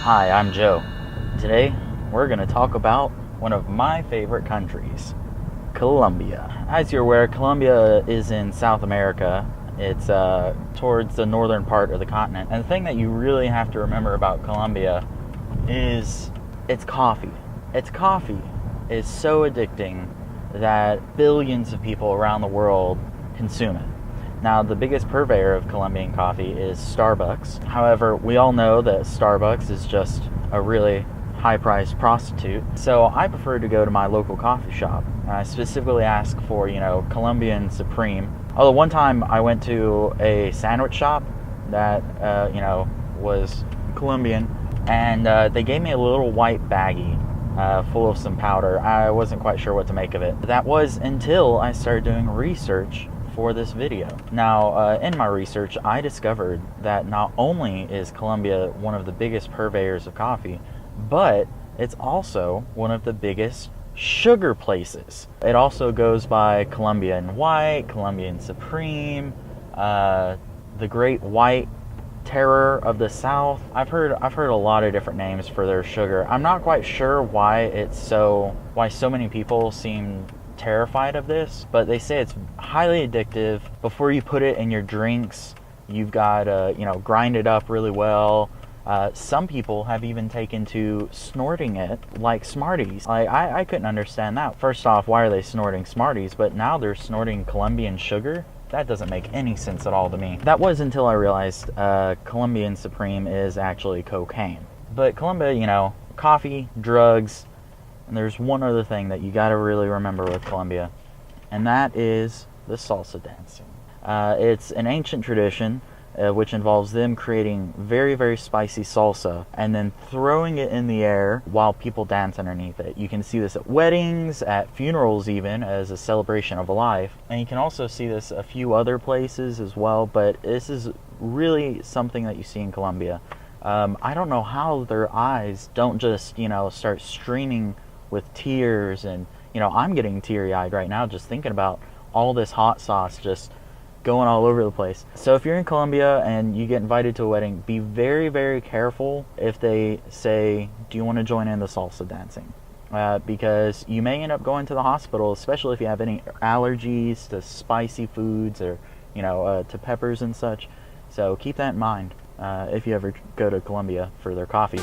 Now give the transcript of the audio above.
Hi, I'm Joe. Today, we're going to talk about one of my favorite countries, Colombia. As you're aware, Colombia is in South America. It's towards the northern part of the continent. And the thing that you really have to remember about Colombia is its coffee. Its coffee is so addicting that billions of people around the world consume it. Now, the biggest purveyor of Colombian coffee is Starbucks. However, we all know that Starbucks is just a really high-priced prostitute. So I prefer to go to my local coffee shop. I specifically ask for, Colombian Supreme. Although one time I went to a sandwich shop that, was Colombian, and they gave me a little white baggie full of some powder. I wasn't quite sure what to make of it. That was until I started doing research for this video. Now, in my research, I discovered that not only is Colombia one of the biggest purveyors of coffee, but it's also one of the biggest sugar places. It also goes by Colombian White, Colombian Supreme, the Great White Terror of the South. I've heard a lot of different names for their sugar. I'm not quite sure why so many people seem terrified of this, but they say it's highly addictive. Before you put it in your drinks, you've got to grind it up really well. Some people have even taken to snorting it like Smarties. I couldn't understand that. First off, why are they snorting Smarties? But now they're snorting Colombian sugar? That doesn't make any sense at all to me. That was until I realized Colombian Supreme is actually cocaine. But Colombia, coffee, drugs, and there's one other thing that you got to really remember with Colombia, and that is the salsa dancing. It's an ancient tradition which involves them creating very, very spicy salsa and then throwing it in the air while people dance underneath it. You can see this at weddings, at funerals even, as a celebration of life. And you can also see this a few other places as well, but this is really something that you see in Colombia. I don't know how their eyes don't just, start streaming with tears, and I'm getting teary-eyed right now just thinking about all this hot sauce just going all over the place. So if you're in Colombia and you get invited to a wedding, be very, very careful if they say, do you want to join in the salsa dancing? Because you may end up going to the hospital, especially if you have any allergies to spicy foods or to peppers and such. So keep that in mind if you ever go to Colombia for their coffee.